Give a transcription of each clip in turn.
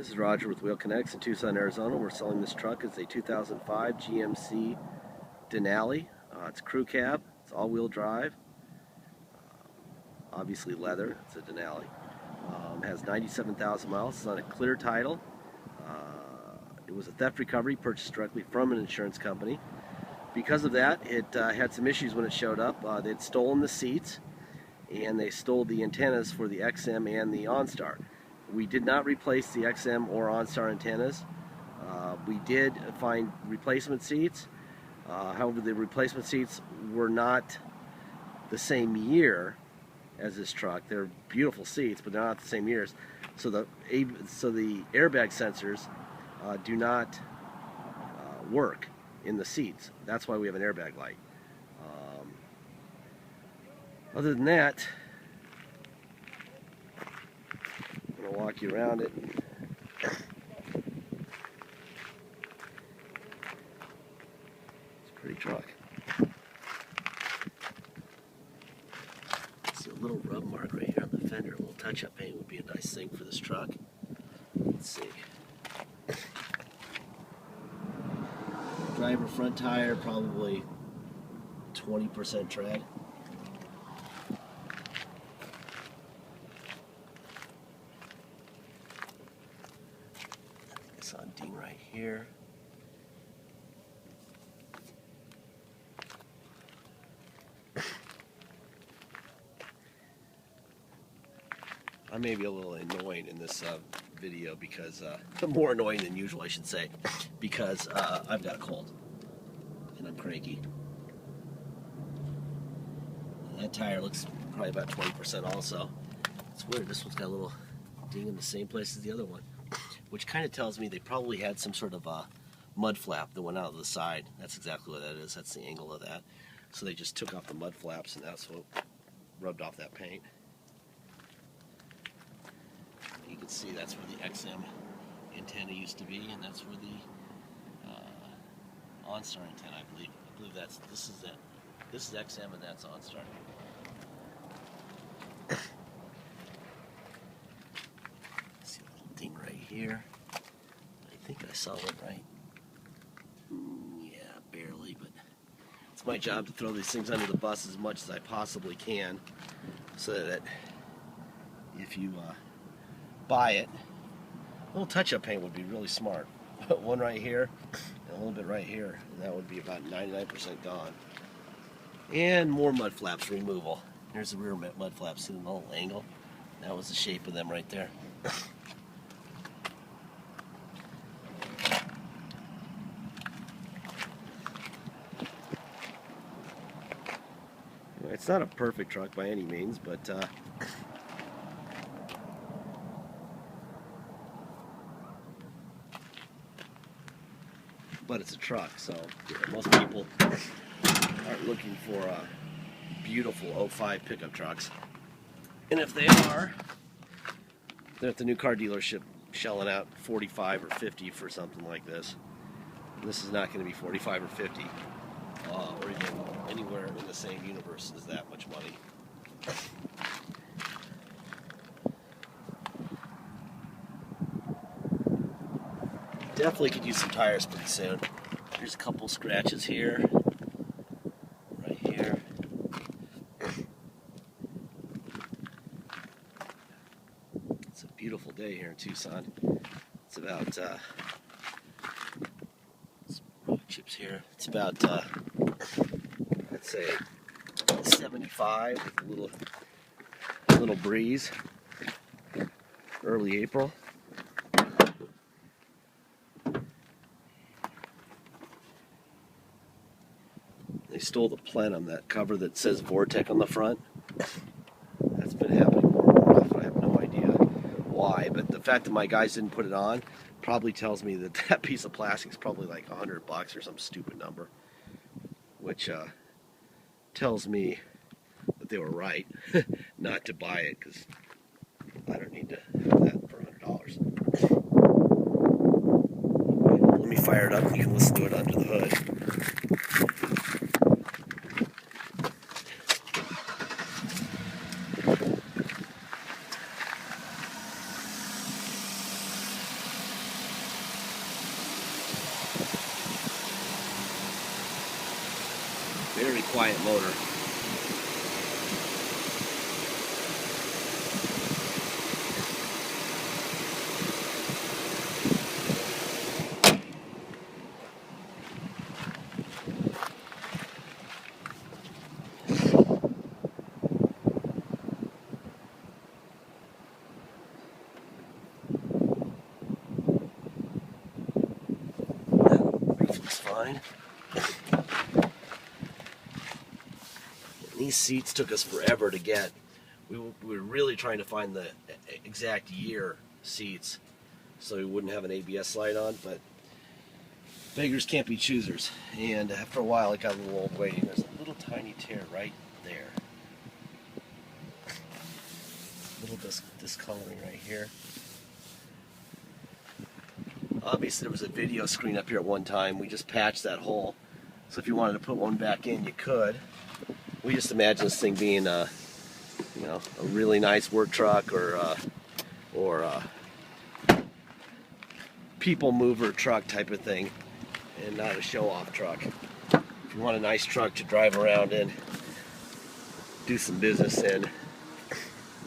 This is Roger with Kinetics in Tucson, Arizona. We're selling this truck. It's a 2005 GMC Denali. It's a crew cab. It's all-wheel drive. Obviously leather. It's a Denali. Has 97,000 miles. It's on a clear title. It was a theft recovery purchased directly from an insurance company. Because of that, it had some issues when it showed up. They'd stolen the seats, and they stole the antennas for the XM and the OnStar. We did not replace the XM or OnStar antennas. We did find replacement seats. However, the replacement seats were not the same year as this truck. They're beautiful seats, but they're not the same years. So the airbag sensors do not work in the seats. That's why we have an airbag light. Other than that, I'm going to walk you around it. It's a pretty truck. See a little rub mark right here on the fender. A little touch-up paint would be a nice thing for this truck. Let's see. Driver front tire, probably 20% tread. It's on ding right here. I may be a little annoying in this video because, more annoying than usual I should say, because I've got a cold and I'm cranky. And that tire looks probably about 20% also. It's weird, this one's got a little ding in the same place as the other one, which kind of tells me they probably had some sort of mud flap that went out of the side. That's exactly what that is. That's the angle of that. So they just took off the mud flaps and that's what rubbed off that paint. You can see that's where the XM antenna used to be, and that's where the OnStar antenna, I believe. I believe this is it. This is XM and that's OnStar. See a little ding right here. I think I saw it right. Yeah, barely, but it's my job to throw these things under the bus as much as I possibly can, so that if you buy it, a little touch-up paint would be really smart. One right here and a little bit right here, and that would be about 99% gone. And more mud flaps removal. Here's the rear mud flaps in a little angle. That was the shape of them right there. It's not a perfect truck by any means, but it's a truck, so most people aren't looking for beautiful 05 pickup trucks. And if they are, they're at the new car dealership shelling out 45 or 50 for something like this. This is not going to be 45 or 50, or even anywhere in the same universe as that much money. Definitely could use some tires pretty soon. There's a couple scratches here, right here. It's a beautiful day here in Tucson. It's about chips here. It's about let's say 75 with a little breeze. Early April. They stole the plenum, that cover that says Vortec on the front. That's been happening more often. I have no idea why, but the fact that my guys didn't put it on probably tells me that that piece of plastic is probably like $100 or some stupid number, which tells me that they were right not to buy it, because I don't need to have that for $100. Let me fire it up and you can listen to it under the hood. quiet motor. Looks fine. These seats took us forever to get. We were really trying to find the exact year seats so we wouldn't have an ABS slide on, but beggars can't be choosers. And after a while, it got a little old waiting. There's a little tiny tear right there. A little discoloring right here. Obviously, there was a video screen up here at one time. We just patched that hole. So if you wanted to put one back in, you could. We just imagine this thing being a really nice work truck or people mover truck type of thing, and not a show-off truck. If you want a nice truck to drive around in, do some business in,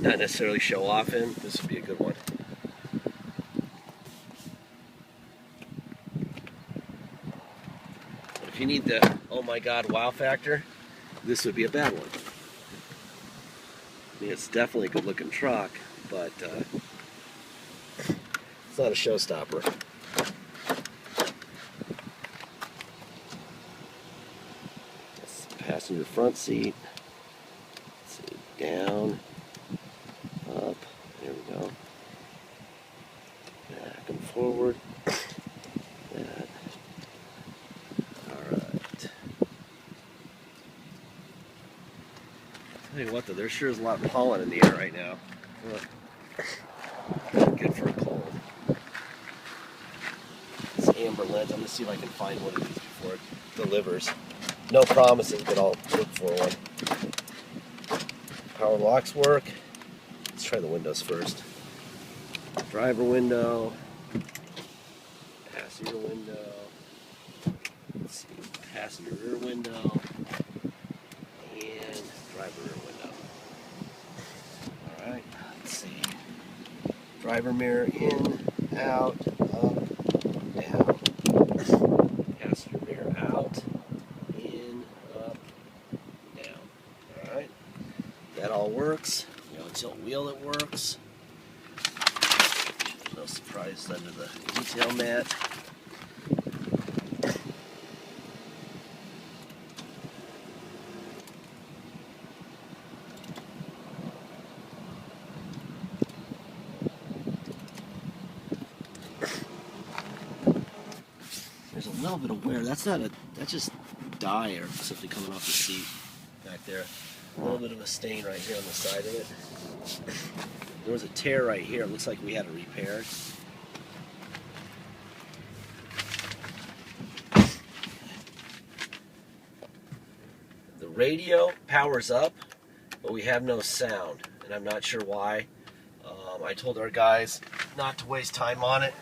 not necessarily show off in, this would be a good one. If you need the oh my god wow factor, this would be a bad one. I mean, it's definitely a good looking truck, but it's not a showstopper. That's the passenger front seat. Let's see, down, up, there we go. Back and forward. That. Alright. Tell you what though, there sure is a lot of pollen in the air right now. Good for a cold. This amber lens, I'm going to see if I can find one of these before it delivers. No promises, but I'll look for one. Power locks work. Let's try the windows first. Driver window. Passenger window. Let's see, passenger rear window. And driver rear window. Alright, let's see. Driver mirror in, out, up, down. Passenger mirror out, in, up, down. Alright, that all works. We have a tilt wheel that works. No surprise under the detail mat. There's a little bit of wear. That's just dye or something coming off the seat back there. A little bit of a stain right here on the side of it. There was a tear right here. It looks like we had it repaired. The radio powers up, but we have no sound, and I'm not sure why. I told our guys not to waste time on it.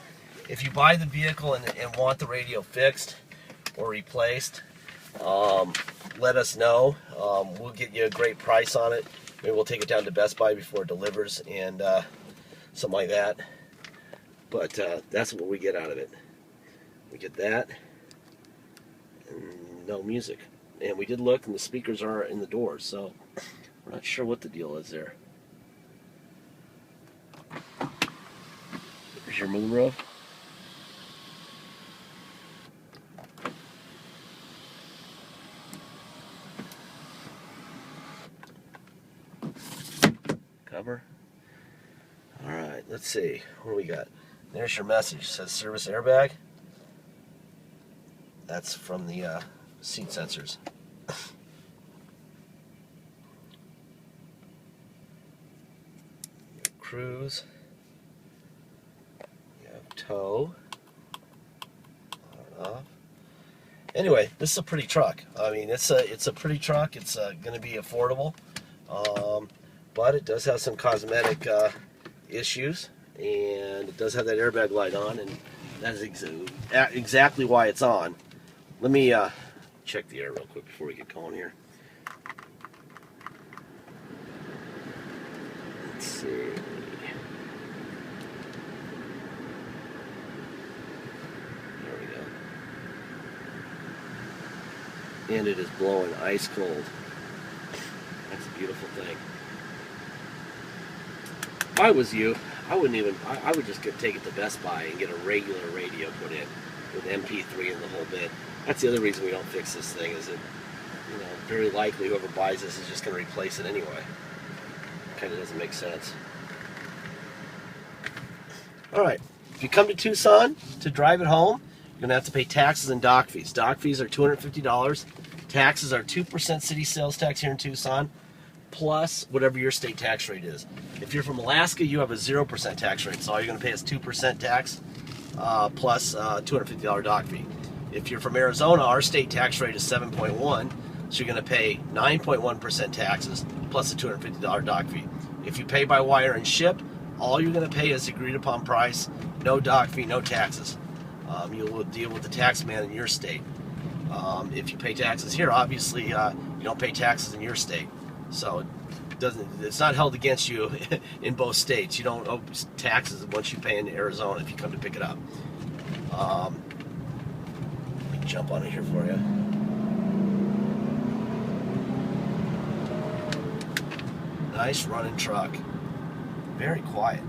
If you buy the vehicle and want the radio fixed or replaced, let us know. We'll get you a great price on it. Maybe we'll take it down to Best Buy before it delivers and something like that. But that's what we get out of it. We get that and no music. And we did look, and the speakers are in the doors, so we're not sure what the deal is there. Here's your moonroof. Cover. Alright, let's see. What do we got? There's your message. It says service airbag. That's from the seat sensors. Cruise. You have tow. On and off. Anyway, this is a pretty truck. I mean, it's a pretty truck. It's going to be affordable, but it does have some cosmetic issues, and it does have that airbag light on, and that is exactly why it's on. Let me check the air real quick before we get going here. see. There we go. And it is blowing ice cold. That's a beautiful thing. If I was you, I wouldn't even, I would just take it to Best Buy and get a regular radio put in with MP3 and the whole bit. That's the other reason we don't fix this thing, is that, you know, very likely whoever buys this is just going to replace it anyway. Kind of doesn't make sense. Alright, if you come to Tucson to drive it home, you're going to have to pay taxes and dock fees. Dock fees are $250. Taxes are 2% city sales tax here in Tucson, plus whatever your state tax rate is. If you're from Alaska, you have a 0% tax rate, so all you're going to pay is 2% tax plus $250 dock fee. If you're from Arizona, our state tax rate is 7.1, so you're going to pay 9.1% taxes plus a $250 dock fee. If you pay by wire and ship, all you're going to pay is agreed upon price, no dock fee, no taxes. You'll deal with the tax man in your state. If you pay taxes here, obviously you don't pay taxes in your state, so it's not held against you in both states. You don't owe taxes once you pay in Arizona if you come to pick it up. Let me jump on it here for you. Nice running truck. Very quiet.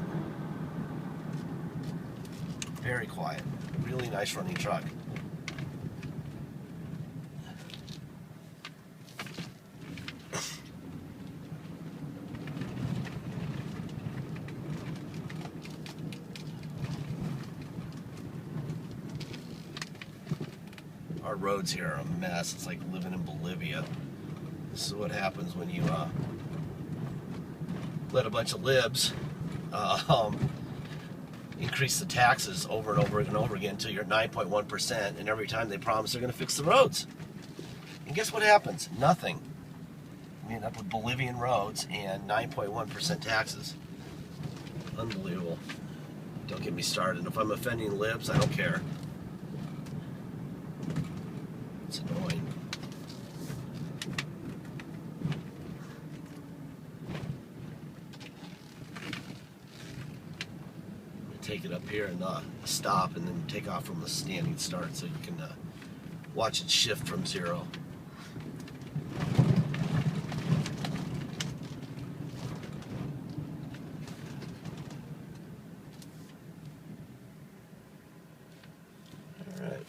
Very quiet. Really nice running truck. Our roads here are a mess. It's like living in Bolivia. This is what happens when you let a bunch of libs increase the taxes over and over and over again until you're 9.1%, and every time they promise they're going to fix the roads. And guess what happens? Nothing. We end up with Bolivian roads and 9.1% taxes. Unbelievable. Don't get me started. If I'm offending libs, I don't care. It's annoying. Take it up here and stop, and then take off from a standing start so you can watch it shift from 0. Alright.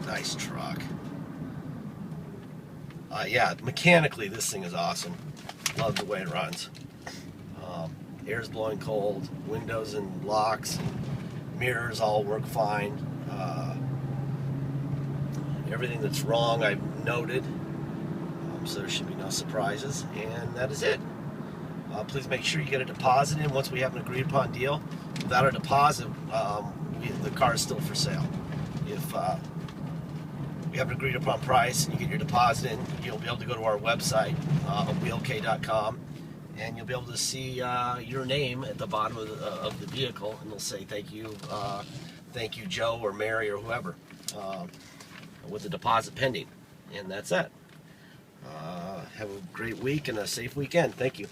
Nice truck. Yeah, mechanically this thing is awesome. Love the way it runs. Air's blowing cold, windows and locks, and mirrors all work fine. Everything that's wrong I've noted, so there should be no surprises, and that is it. Please make sure you get a deposit in once we have an agreed upon deal. Without a deposit, the car is still for sale. If we have an agreed upon price and you get your deposit in, you'll be able to go to our website, wheelk.com, and you'll be able to see your name at the bottom of the vehicle, and they'll say thank you Joe or Mary or whoever, with the deposit pending, and that's it. Have a great week and a safe weekend. Thank you.